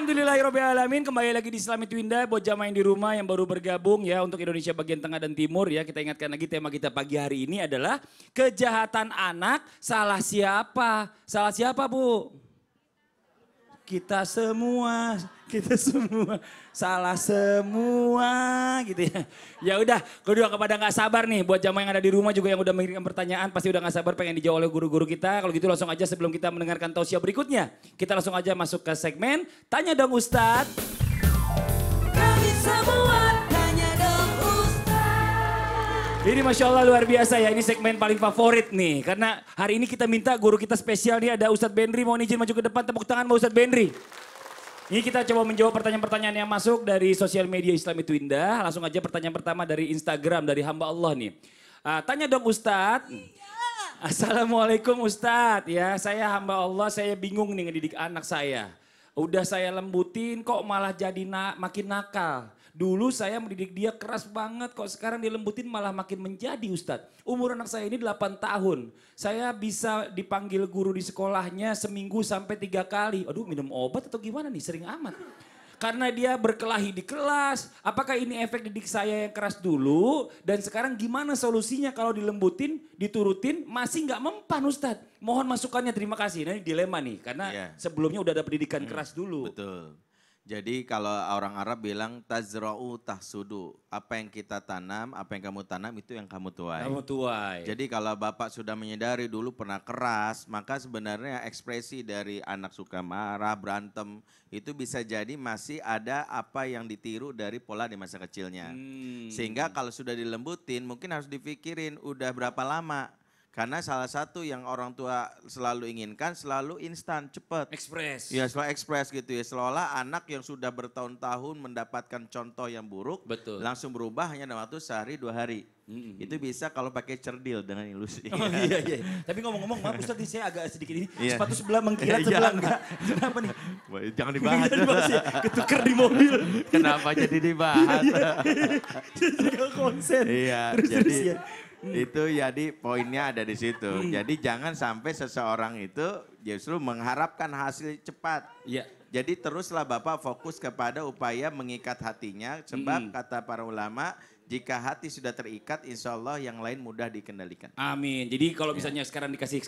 Alhamdulillahirrahmanirrahim. Kembali lagi di Islam itu Indah. Buat jamaah yang di rumah yang baru bergabung ya untuk Indonesia bagian tengah dan timur ya. Kita ingatkan lagi tema kita pagi hari ini adalah kejahatan anak salah siapa? Salah siapa Bu? Kita semua salah semua gitu ya. Ya udah, kedua kepada nggak sabar nih buat jamaah yang ada di rumah juga yang udah mengirimkan pertanyaan pasti udah nggak sabar pengen dijawab oleh guru-guru kita. Kalau gitu langsung aja sebelum kita mendengarkan tausiah berikutnya, kita langsung aja masuk ke segmen Tanya Dong Ustadz. Kami semua tanya dong Ustaz. Ini Masya Allah luar biasa ya, ini segmen paling favorit nih. Karena hari ini kita minta guru kita spesial nih ada Ustadz Bendri. Mohon izin maju ke depan, tepuk tangan sama Ustadz Bendri. Ini kita coba menjawab pertanyaan-pertanyaan yang masuk dari sosial media Islam itu Indah. Langsung aja pertanyaan pertama dari Instagram, dari hamba Allah nih. Tanya dong Ustadz. Assalamualaikum Ustadz. Ya, saya hamba Allah, saya bingung nih ngedidik anak saya. Udah saya lembutin kok malah jadi makin nakal. Dulu saya mendidik dia keras banget, kok sekarang dilembutin malah makin menjadi Ustadz. Umur anak saya ini 8 tahun. Saya bisa dipanggil guru di sekolahnya seminggu sampai 3 kali. Aduh minum obat atau gimana nih, sering amat. Karena dia berkelahi di kelas, apakah ini efek didik saya yang keras dulu? Dan sekarang gimana solusinya kalau dilembutin, diturutin, masih nggak mempan Ustadz? Mohon masukannya, terima kasih. Nah ini dilema nih, karena sebelumnya udah ada pendidikan keras dulu. Betul. Jadi kalau orang Arab bilang tazra'u tahsudu, apa yang kita tanam, apa yang kamu tanam itu yang kamu tuai. Kamu tuai. Jadi kalau Bapak sudah menyadari dulu pernah keras, maka sebenarnya ekspresi dari anak suka marah, berantem, itu bisa jadi masih ada apa yang ditiru dari pola di masa kecilnya. Sehingga kalau sudah dilembutin mungkin harus dipikirin udah berapa lama. Karena salah satu yang orang tua selalu inginkan selalu instan, cepat. Ekspres. Ya selalu ekspres gitu ya. Seolah anak yang sudah bertahun-tahun mendapatkan contoh yang buruk. Betul. Langsung berubah hanya dalam waktu sehari 2 hari. Itu bisa kalau pakai cerdil dengan ilusi. Oh iya iya. Tapi ngomong-ngomong maaf Ustadz ini saya agak sedikit ini. Sepatu sebelah mengkilat sebelah enggak. Kenapa nih? Jangan dibahas. Ya. Ketuker di mobil. Kenapa jadi dibahas? Juga konsen. Iya Terus ya. Itu jadi poinnya ada di situ. Jadi jangan sampai seseorang itu justru mengharapkan hasil cepat. Iya. Jadi teruslah Bapak fokus kepada upaya mengikat hatinya. Sebab kata para ulama, jika hati sudah terikat, insya Allah yang lain mudah dikendalikan. Amin. Jadi kalau misalnya sekarang dikasih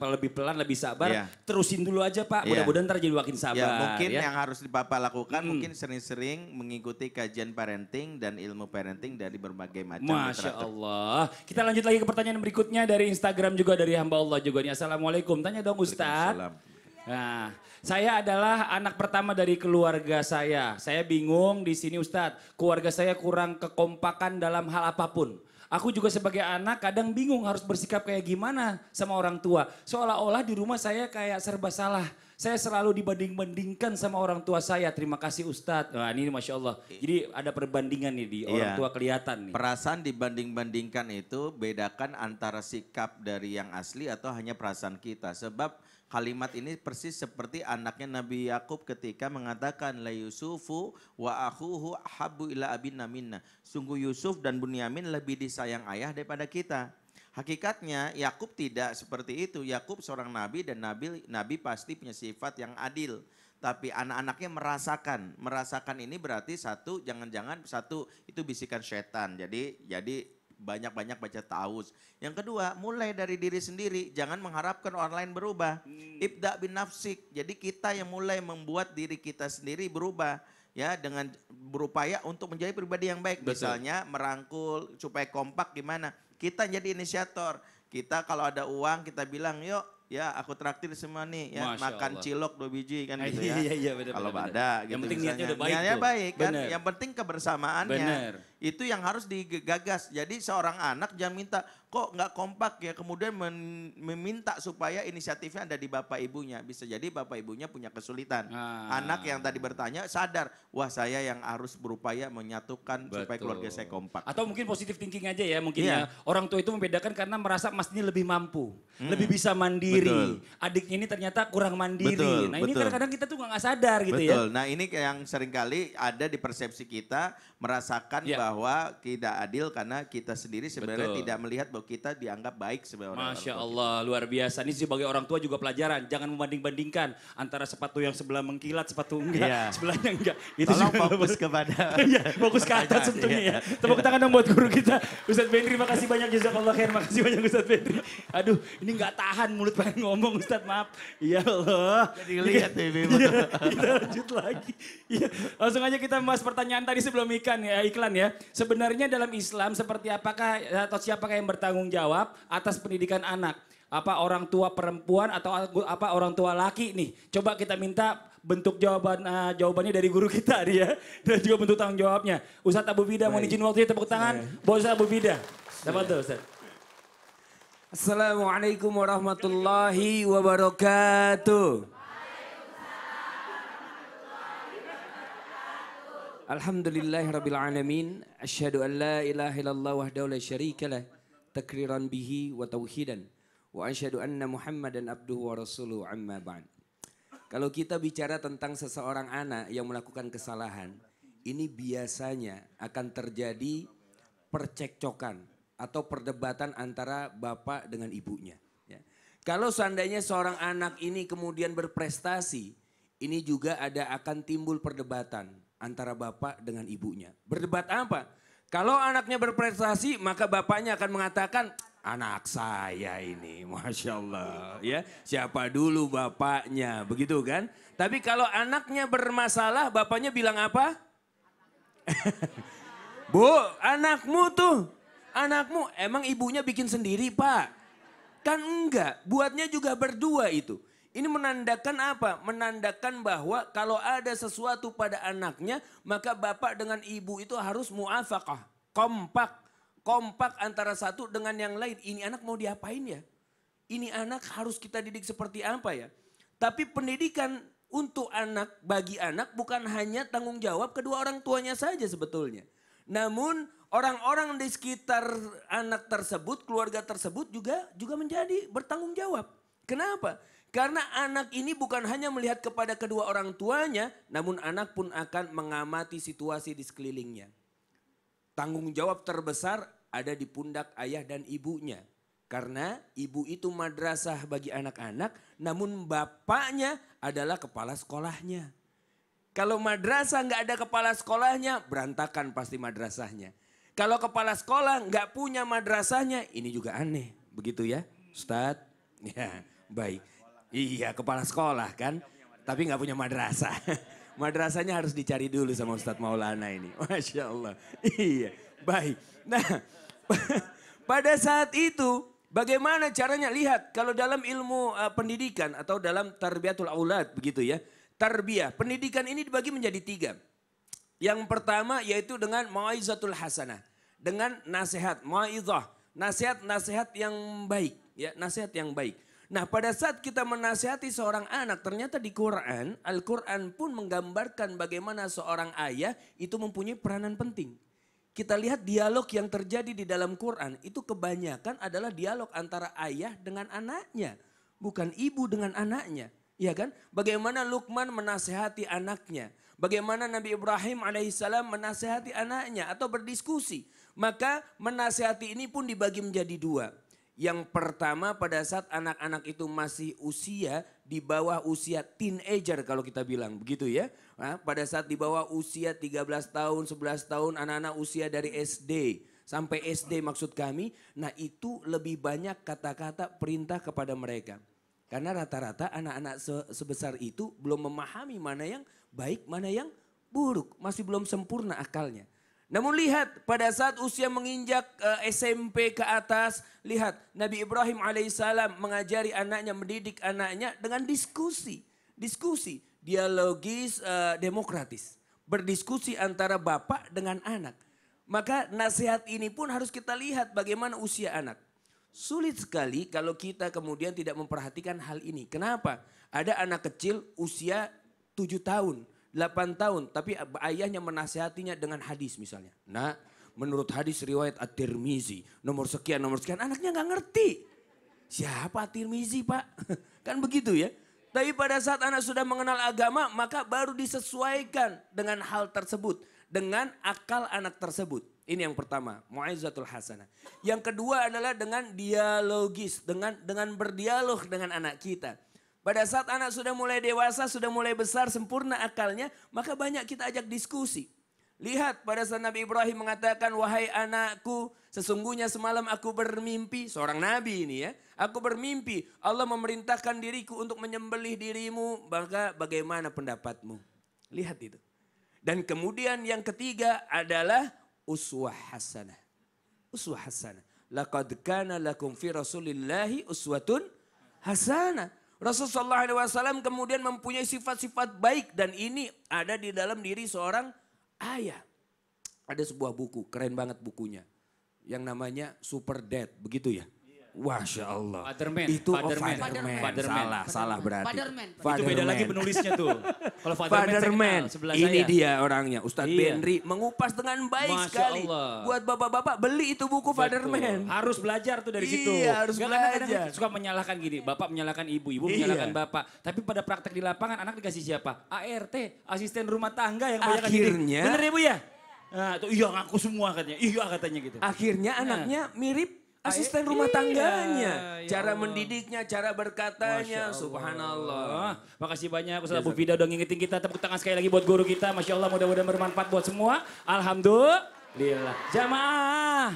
lebih pelan, lebih sabar, terusin dulu aja Pak. Mudah-mudahan ntar jadi makin sabar. Ya, mungkin yang harus Bapak lakukan, mungkin sering-sering mengikuti kajian parenting dan ilmu parenting dari berbagai macam Masya literatur. Allah. Kita lanjut lagi ke pertanyaan berikutnya dari Instagram juga dari hamba Allah juga nih. Assalamualaikum. Tanya dong Ustadz. Nah, saya adalah anak pertama dari keluarga saya. Saya bingung di sini Ustadz. Keluarga saya kurang kekompakan dalam hal apapun. Aku juga sebagai anak kadang bingung harus bersikap kayak gimana sama orang tua. Seolah-olah di rumah saya kayak serba salah. Saya selalu dibanding-bandingkan sama orang tua saya. Terima kasih Ustadz. Nah ini Masya Allah. Jadi ada perbandingan nih di orang tua kelihatan nih. Perasaan dibanding-bandingkan itu bedakan antara sikap dari yang asli atau hanya perasaan kita. Sebab kalimat ini persis seperti anaknya Nabi Yakub ketika mengatakan la Yusufu wa akhuhu ahabbu ila abinna minna. Sungguh Yusuf dan Bunyamin lebih disayang ayah daripada kita. Hakikatnya Yakub tidak seperti itu. Yakub seorang nabi dan nabi pasti punya sifat yang adil. Tapi anak-anaknya merasakan. Merasakan ini berarti satu, jangan-jangan satu itu bisikan setan. Jadi banyak-banyak baca ta'awuz. Yang kedua, mulai dari diri sendiri. Jangan mengharapkan orang lain berubah. Ibda bin nafsik. Jadi kita yang mulai membuat diri kita sendiri berubah. Ya, dengan berupaya untuk menjadi pribadi yang baik. Betul. Misalnya merangkul supaya kompak gimana. Kita jadi inisiator. Kita kalau ada uang kita bilang yuk ya aku traktir semua nih ya. Masya makan Allah. cilok 2 biji kan gitu ya. Iya, bener, Kalau bener. ada Yang gitu penting niatnya udah baik Niatnya tuh. baik kan. Bener. Yang penting kebersamaannya. Bener. Itu yang harus digagas. Jadi seorang anak jangan minta kok nggak kompak ya. Kemudian meminta supaya inisiatifnya ada di bapak ibunya. Bisa jadi bapak ibunya punya kesulitan. Anak yang tadi bertanya sadar. Wah saya yang harus berupaya menyatukan supaya keluarga saya kompak. Atau mungkin positive thinking aja ya mungkin ya. Orang tua itu membedakan karena merasa masnya lebih mampu. Lebih bisa mandiri. Adiknya ini ternyata kurang mandiri. Nah ini kadang-kadang kita tuh nggak sadar gitu ya. Betul. Nah ini yang seringkali ada di persepsi kita merasakan bahwa tidak adil karena kita sendiri sebenarnya tidak melihat bahwa kita dianggap baik sebagai orang Masya tua Allah, luar biasa. Ini sebagai orang tua juga pelajaran. Jangan membanding-bandingkan antara sepatu yang sebelah mengkilat, sepatu enggak, Iya. sebelahnya enggak. kita. Tolong juga fokus kepada Iya, fokus ke atas pertanyaan, tentunya iya. ya. Tepuk tangan dong buat guru kita. Ustadz Bendri, makasih banyak jazakallah khair. Makasih banyak Ustadz Bendri. Aduh, ini nggak tahan mulut pengen ngomong Ustadz, maaf. Ya Allah. Jadi lihat nih, Iya, kita lanjut lagi. Iya, langsung aja kita bahas pertanyaan tadi sebelum iklan ya. Sebenarnya dalam Islam seperti apakah atau siapakah yang bertanggung jawab atas pendidikan anak? Apa orang tua perempuan atau apa orang tua laki nih? Coba kita minta bentuk jawabannya dari guru kita nih ya. Dan juga bentuk tanggung jawabnya. Ustadz Abu Bida mohon izin waktunya, tepuk tangan. Buat Ustadz Abu Bida. Dapat tuh Ustadz. Assalamualaikum warahmatullahi wabarakatuh. Alhamdulillahirabbil alamin. Asyhadu an la ilaha illallah wahdahu la syarikalah takriran bihi wa tauhidan. Wa asyhadu anna Muhammadan abduhu wa rasuluhu amma ba'd. Kalau kita bicara tentang seseorang anak yang melakukan kesalahan, ini biasanya akan terjadi percekcokan atau perdebatan antara bapak dengan ibunya. Ya. Kalau seandainya seorang anak ini kemudian berprestasi, ini juga akan timbul perdebatan antara bapak dengan ibunya. Berdebat apa? Kalau anaknya berprestasi, maka bapaknya akan mengatakan, anak saya ini, Masya Allah. Ya, siapa dulu bapaknya, begitu kan? Tapi kalau anaknya bermasalah, bapaknya bilang apa? Bu, anakmu emang ibunya bikin sendiri Pak? Kan enggak, buatnya juga berdua itu. Ini menandakan apa? Menandakan bahwa kalau ada sesuatu pada anaknya, maka bapak dengan ibu itu harus muafaqah, kompak antara satu dengan yang lain. Ini anak mau diapain ya? Ini anak harus kita didik seperti apa ya? Tapi pendidikan untuk anak, bagi anak bukan hanya tanggung jawab kedua orang tuanya saja sebetulnya. Namun orang-orang di sekitar anak tersebut, keluarga tersebut juga menjadi bertanggung jawab. Kenapa? Karena anak ini bukan hanya melihat kepada kedua orang tuanya, namun anak pun akan mengamati situasi di sekelilingnya. Tanggung jawab terbesar ada di pundak ayah dan ibunya. Karena ibu itu madrasah bagi anak-anak, namun bapaknya adalah kepala sekolahnya. Kalau madrasah nggak ada kepala sekolahnya, berantakan pasti madrasahnya. Kalau kepala sekolah nggak punya madrasahnya, ini juga aneh. Begitu ya, Ustadz? Ya, baik. Iya, kepala sekolah kan, tapi nggak punya madrasah. Madrasahnya harus dicari dulu sama Ustadz Maulana ini. Masya Allah. Iya, baik. Nah, pada saat itu bagaimana caranya? Lihat, kalau dalam ilmu pendidikan atau dalam tarbiyatul aulad begitu ya. Tarbiyah, pendidikan ini dibagi menjadi 3. Yang pertama yaitu dengan mau'izatul hasanah. Dengan nasihat, mau'izah. Nasihat-nasihat yang baik. Ya, nasihat yang baik. Nah pada saat kita menasihati seorang anak, ternyata di Quran, Al-Quran pun menggambarkan bagaimana seorang ayah itu mempunyai peranan penting. Kita lihat dialog yang terjadi di dalam Quran, itu kebanyakan adalah dialog antara ayah dengan anaknya. Bukan ibu dengan anaknya. Ya kan? Bagaimana Luqman menasihati anaknya. Bagaimana Nabi Ibrahim alaihissalam menasihati anaknya atau berdiskusi. Maka menasihati ini pun dibagi menjadi 2. Yang pertama pada saat anak-anak itu masih usia di bawah usia teenager kalau kita bilang begitu ya. Nah, pada saat di bawah usia 13 tahun, 11 tahun anak-anak usia dari SD sampai SD maksud kami. Nah itu lebih banyak kata-kata perintah kepada mereka. Karena rata-rata anak-anak sebesar itu belum memahami mana yang baik, mana yang buruk. Masih belum sempurna akalnya. Namun lihat pada saat usia menginjak SMP ke atas, lihat Nabi Ibrahim alaihissalam mengajari anaknya, mendidik anaknya dengan diskusi. Diskusi, dialogis, demokratis. Berdiskusi antara bapak dengan anak. Maka nasihat ini pun harus kita lihat bagaimana usia anak. Sulit sekali kalau kita kemudian tidak memperhatikan hal ini. Kenapa? Ada anak kecil usia 7 tahun. 8 tahun, tapi ayahnya menasihatinya dengan hadis misalnya. Nah, menurut hadis riwayat At-Tirmizi, nomor sekian, anaknya nggak ngerti. Siapa At-Tirmizi Pak? Kan begitu ya. Tapi pada saat anak sudah mengenal agama, maka baru disesuaikan dengan hal tersebut. Dengan akal anak tersebut. Ini yang pertama, mu'izatul hasanah. Yang kedua adalah dengan dialogis, dengan berdialog dengan anak kita. Pada saat anak sudah mulai dewasa, sudah mulai besar, sempurna akalnya, maka banyak kita ajak diskusi. Lihat pada saat Nabi Ibrahim mengatakan, wahai anakku, sesungguhnya semalam aku bermimpi, seorang nabi ini ya. Aku bermimpi, Allah memerintahkan diriku untuk menyembelih dirimu, maka bagaimana pendapatmu? Lihat itu. Dan kemudian yang ketiga adalah uswah hasanah. Uswah hasanah. Laqad kana lakum fi rasulillahi uswatun hasanah. Rasulullah SAW kemudian mempunyai sifat-sifat baik dan ini ada di dalam diri seorang ayah. Ada sebuah buku, keren banget bukunya. Yang namanya Super Dad, begitu ya? Masya Allah. Fatherman. Itu Fatherman. Fatherman. Salah berarti. Fatherman. Itu beda lagi penulisnya tuh. Kalau Fatherman, saya Fatherman. kenal, sebelah Ini saya. dia orangnya. Ustadz Iya. Benri mengupas dengan baik Masya sekali. Allah. Buat bapak-bapak beli itu buku Fatherman. Harus belajar tuh dari situ. Iya, harus Nggak, kadang-kadang belajar. suka menyalahkan gini, bapak menyalahkan ibu, ibu Iya. menyalahkan bapak. Tapi pada praktek di lapangan anak dikasih siapa? ART, asisten rumah tangga yang banyak Akhirnya- bener ya Bu ya? Nah, tuh iya ngaku semua katanya. Iya katanya gitu. Akhirnya anaknya mirip asisten rumah Iya, tangganya. ya Cara Allah. mendidiknya, cara berkatanya, subhanallah. Makasih banyak Ustaz Abu Fida udah ngingetin kita. Tepuk tangan sekali lagi buat guru kita. Masya Allah mudah-mudahan bermanfaat buat semua. Alhamdulillah. Jamaah.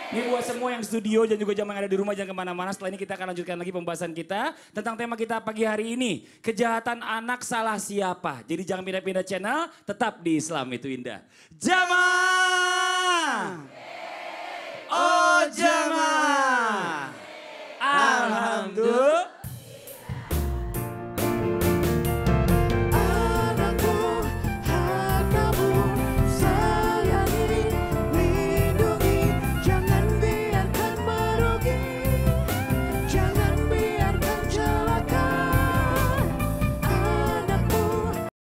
Ini buat semua yang di studio dan juga jamaah yang ada di rumah jangan kemana-mana. Setelah ini kita akan lanjutkan lagi pembahasan kita tentang tema kita pagi hari ini. Kejahatan anak salah siapa? Jadi jangan pindah-pindah channel, tetap di Islam itu indah. Jamaah! Oh jamaah!